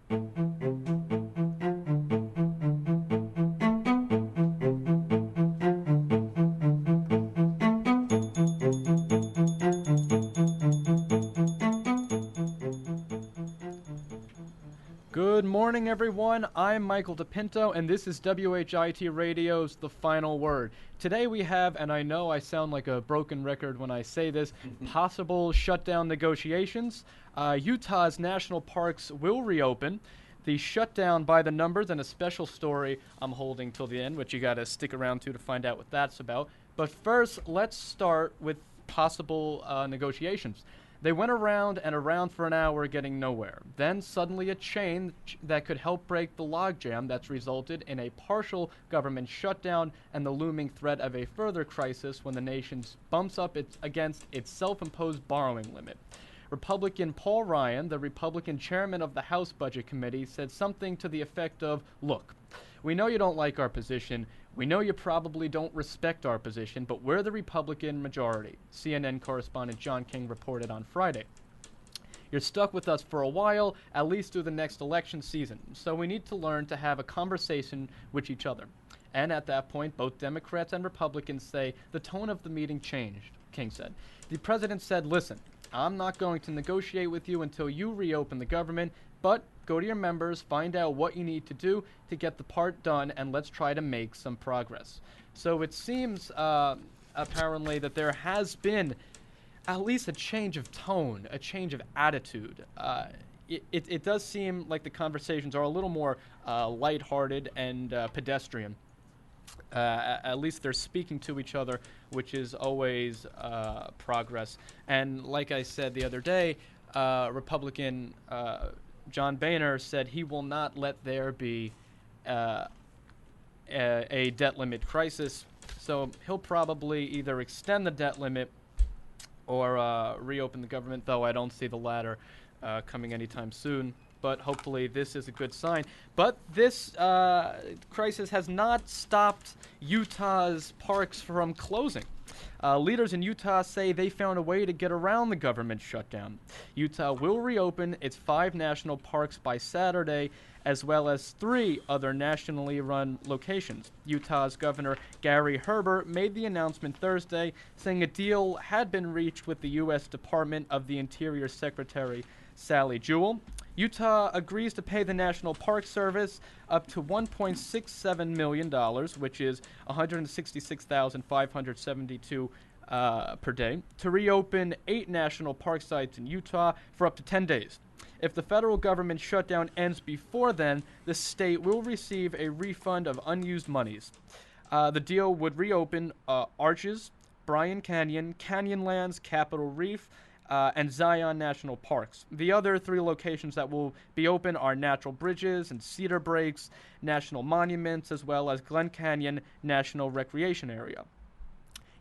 Good morning, everyone. I'm Michael DePinto, and this is WHIT Radio's The Final Word. Today we have, and I know I sound like a broken record when I say this, possible shutdown negotiations. Utah's national parks will reopen. The shutdown by the numbers, and a special story I'm holding till the end, which you got to stick around to find out what that's about. But first, let's start with possible negotiations. They went around and around for an hour, getting nowhere. Then suddenly a change that could help break the logjam that's resulted in a partial government shutdown and the looming threat of a further crisis when the nation bumps up against its self-imposed borrowing limit. Republican Paul Ryan, the Republican chairman of the House Budget Committee, said something to the effect of, "Look, we know you don't like our position. We know you probably don't respect our position, but we're the Republican majority," CNN correspondent John King reported on Friday. "You're stuck with us for a while, at least through the next election season, so we need to learn to have a conversation with each other." And at that point, both Democrats and Republicans say the tone of the meeting changed, King said. The president said, "Listen, I'm not going to negotiate with you until you reopen the government, but go to your members, find out what you need to do to get the part done, and let's try to make some progress." So it seems apparently that there has been at least a change of tone, a change of attitude. It does seem like the conversations are a little more lighthearted and pedestrian. At least they're speaking to each other, which is always progress. And like I said the other day, Republican John Boehner said he will not let there be a debt limit crisis. So he'll probably either extend the debt limit or reopen the government, though I don't see the latter coming anytime soon. But hopefully this is a good sign. But this crisis has not stopped Utah's parks from closing. Leaders in Utah say they found a way to get around the government shutdown. Utah will reopen its 5 national parks by Saturday, as well as 3 other nationally run locations. Utah's Governor Gary Herbert made the announcement Thursday, saying a deal had been reached with the U.S. Department of the Interior Secretary Sally Jewell. Utah agrees to pay the National Park Service up to $1.67 million, which is $166,572 per day, to reopen 8 national park sites in Utah for up to 10 days. If the federal government shutdown ends before then, the state will receive a refund of unused monies. The deal would reopen Arches, Bryan Canyon, Canyonlands, Capitol Reef, and Zion National Parks. The other 3 locations that will be open are Natural Bridges and Cedar Breaks National Monuments, as well as Glen Canyon National Recreation Area.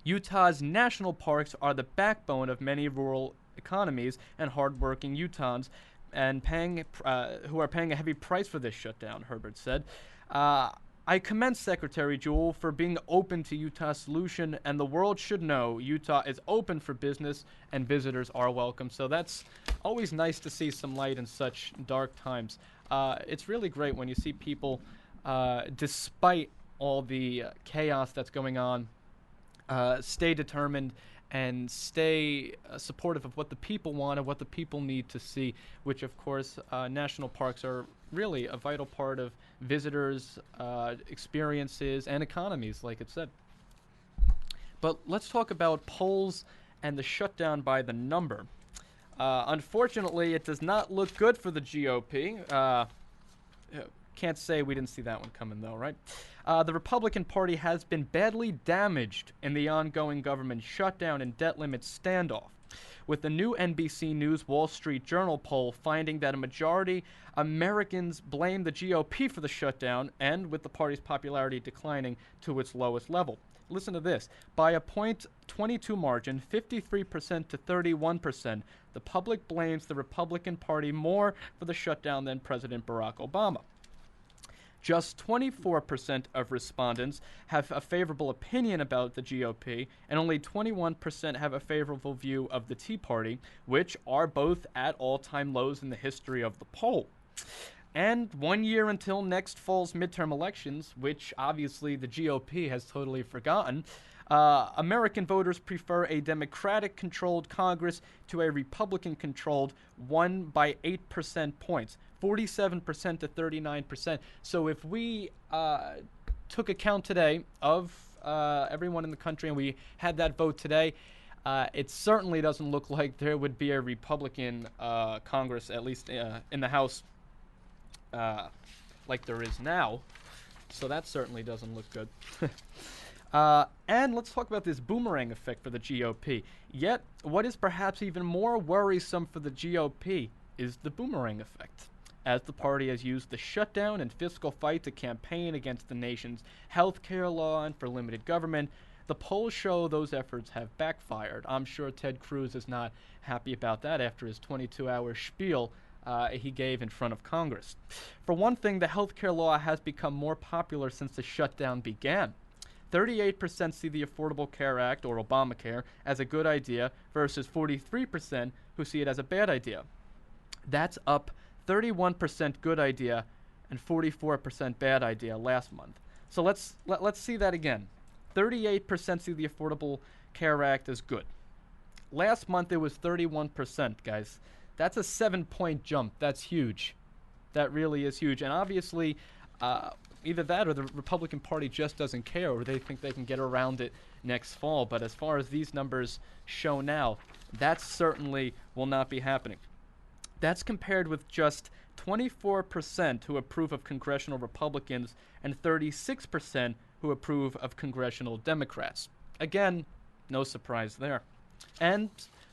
Utah's national parks are the backbone of many rural economies and hardworking Utahns, and who are paying a heavy price for this shutdown, Herbert said. "I commend Secretary Jewell for being open to Utah's solution, and the world should know Utah is open for business and visitors are welcome." So that's always nice to see some light in such dark times. It's really great when you see people, despite all the chaos that's going on, stay determined and stay supportive of what the people want and what the people need to see, which, of course, national parks are really a vital part of visitors' experiences and economies, like it said. But let's talk about polls and the shutdown by the number. Unfortunately, it does not look good for the GOP. Can't say we didn't see that one coming, though, right? The Republican Party has been badly damaged in the ongoing government shutdown and debt limit standoff, with the new NBC News Wall Street Journal poll finding that a majority Americans blame the GOP for the shutdown, and with the party's popularity declining to its lowest level. Listen to this. By a .22 margin, 53% to 31%, the public blames the Republican Party more for the shutdown than President Barack Obama. Just 24% of respondents have a favorable opinion about the GOP, and only 21% have a favorable view of the Tea Party, which are both at all-time lows in the history of the poll. And 1 year until next fall's midterm elections, which obviously the GOP has totally forgotten, American voters prefer a Democratic-controlled Congress to a Republican-controlled one by 8% points, 47% to 39%. So if we took account today of everyone in the country and we had that vote today, it certainly doesn't look like there would be a Republican Congress, at least in the House, like there is now. So that certainly doesn't look good. And let's talk about this boomerang effect for the GOP. Yet, what is perhaps even more worrisome for the GOP is the boomerang effect, as the party has used the shutdown and fiscal fight to campaign against the nation's health care law and for limited government. The polls show those efforts have backfired. I'm sure Ted Cruz is not happy about that after his 22-hour spiel he gave in front of Congress. For one thing, the health care law has become more popular since the shutdown began. 38% see the Affordable Care Act, or Obamacare, as a good idea versus 43% who see it as a bad idea. That's up 31% good idea and 44% bad idea last month. So let's see that again. 38% see the Affordable Care Act as good. Last month it was 31%, guys. That's a 7-point jump. That's huge. That really is huge. And obviously, either that or the Republican Party just doesn't care, or they think they can get around it next fall. But as far as these numbers show now, that certainly will not be happening. That's compared with just 24% who approve of congressional Republicans and 36% who approve of congressional Democrats. Again, no surprise there. And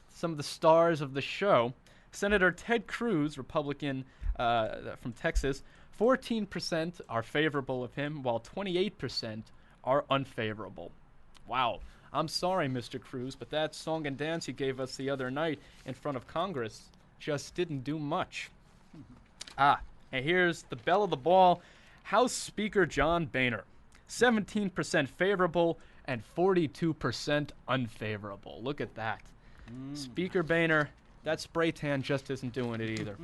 some of the stars of the show, Senator Ted Cruz, Republican from Texas, 14% are favorable of him, while 28% are unfavorable. Wow. I'm sorry, Mr. Cruz, but that song and dance you gave us the other night in front of Congress just didn't do much. And here's the belle of the ball, House Speaker John Boehner. 17% favorable and 42% unfavorable. Look at that. Speaker Boehner, that spray tan just isn't doing it either.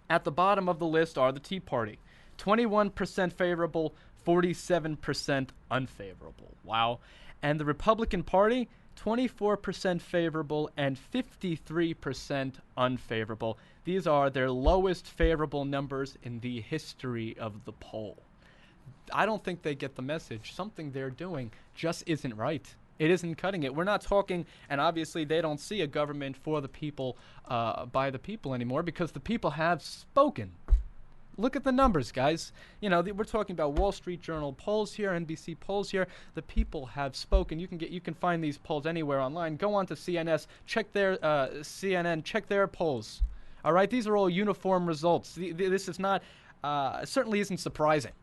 At the bottom of the list are the Tea Party. 21% favorable, 47% unfavorable. Wow. And the Republican Party, 24% favorable and 53% unfavorable. These are their lowest favorable numbers in the history of the poll. I don't think they get the message. Something they're doing just isn't right. It isn't cutting it. We're not talking, and obviously they don't see a government for the people, by the people anymore, because the people have spoken. Look at the numbers, guys. You know, we're talking about Wall Street Journal polls here, NBC polls here. The people have spoken. You can find these polls anywhere online. Go on to CNN, check their polls. All right, these are all uniform results. This is not, certainly isn't surprising.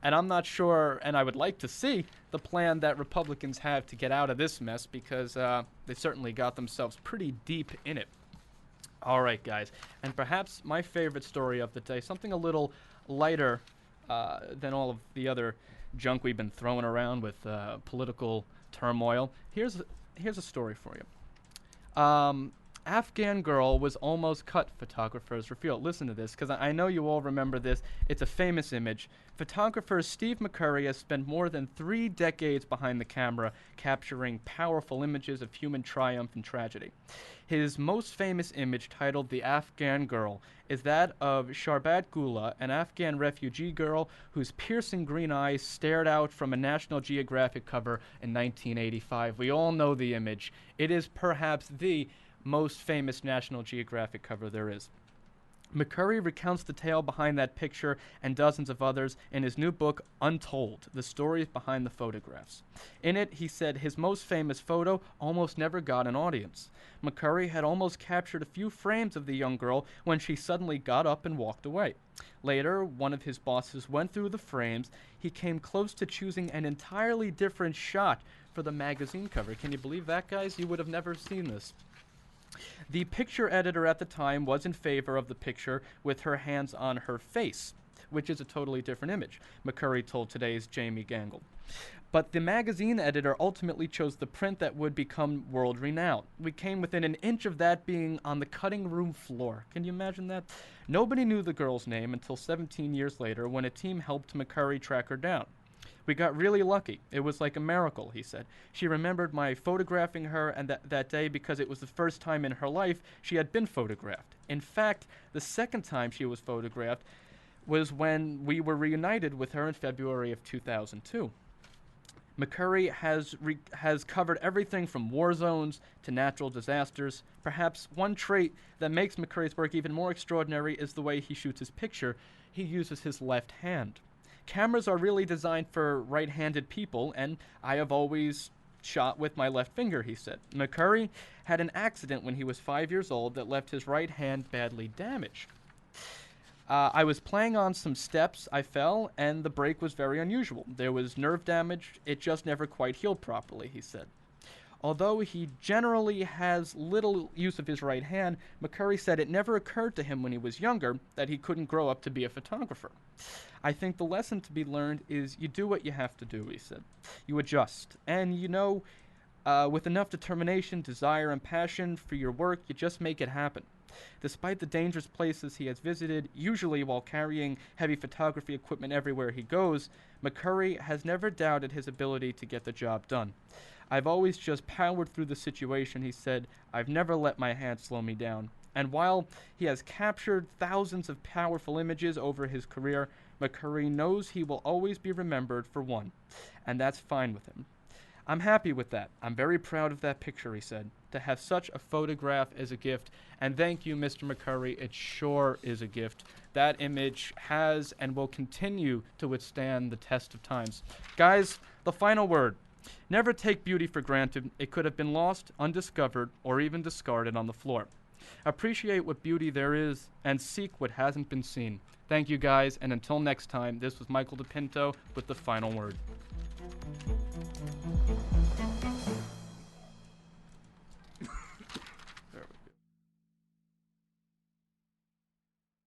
And I'm not sure, and I would like to see the plan that Republicans have to get out of this mess, because they certainly got themselves pretty deep in it. All right, guys, and perhaps my favorite story of the day, something a little lighter than all of the other junk we've been throwing around with political turmoil. Here's a story for you. Afghan girl was almost cut, photographers reveal. Listen to this, because I know you all remember this. It's a famous image. Photographer Steve McCurry has spent more than 3 decades behind the camera, capturing powerful images of human triumph and tragedy. His most famous image, titled The Afghan Girl, is that of Sharbat Gula, an Afghan refugee girl whose piercing green eyes stared out from a National Geographic cover in 1985. We all know the image. It is perhaps the most famous National Geographic cover there is. McCurry recounts the tale behind that picture and dozens of others in his new book, Untold, The Stories Behind the Photographs. In it, he said his most famous photo almost never got an audience. McCurry had almost captured a few frames of the young girl when she suddenly got up and walked away. Later, one of his bosses went through the frames. He came close to choosing an entirely different shot for the magazine cover. Can you believe that, guys? You would have never seen this. The picture editor at the time was in favor of the picture with her hands on her face, which is a totally different image, McCurry told today's Jamie Gangle. But the magazine editor ultimately chose the print that would become world-renowned. We came within an inch of that being on the cutting room floor. Can you imagine that? Nobody knew the girl's name until 17 years later when a team helped McCurry track her down. We got really lucky. It was like a miracle, he said. She remembered my photographing her and that day because it was the first time in her life she had been photographed. In fact, the second time she was photographed was when we were reunited with her in February of 2002. McCurry has covered everything from war zones to natural disasters. Perhaps one trait that makes McCurry's work even more extraordinary is the way he shoots his picture. He uses his left hand. Cameras are really designed for right-handed people, and I have always shot with my left finger, he said. McCurry had an accident when he was 5 years old that left his right hand badly damaged. I was playing on some steps, I fell, and the break was very unusual. There was nerve damage, it just never quite healed properly, he said. Although he generally has little use of his right hand, McCurry said it never occurred to him when he was younger that he couldn't grow up to be a photographer. I think the lesson to be learned is you do what you have to do, he said. You adjust. And with enough determination, desire, and passion for your work, you just make it happen. Despite the dangerous places he has visited, usually while carrying heavy photography equipment everywhere he goes, McCurry has never doubted his ability to get the job done. I've always just powered through the situation, he said. I've never let my hand slow me down. And while he has captured thousands of powerful images over his career, McCurry knows he will always be remembered for one, and that's fine with him. I'm happy with that. I'm very proud of that picture, he said. To have such a photograph is a gift, and thank you, Mr. McCurry. It sure is a gift. That image has and will continue to withstand the test of times. Guys, the final word. Never take beauty for granted. It could have been lost, undiscovered, or even discarded on the floor. Appreciate what beauty there is and seek what hasn't been seen. Thank you, guys, and until next time, this was Michael DePinto with the final word.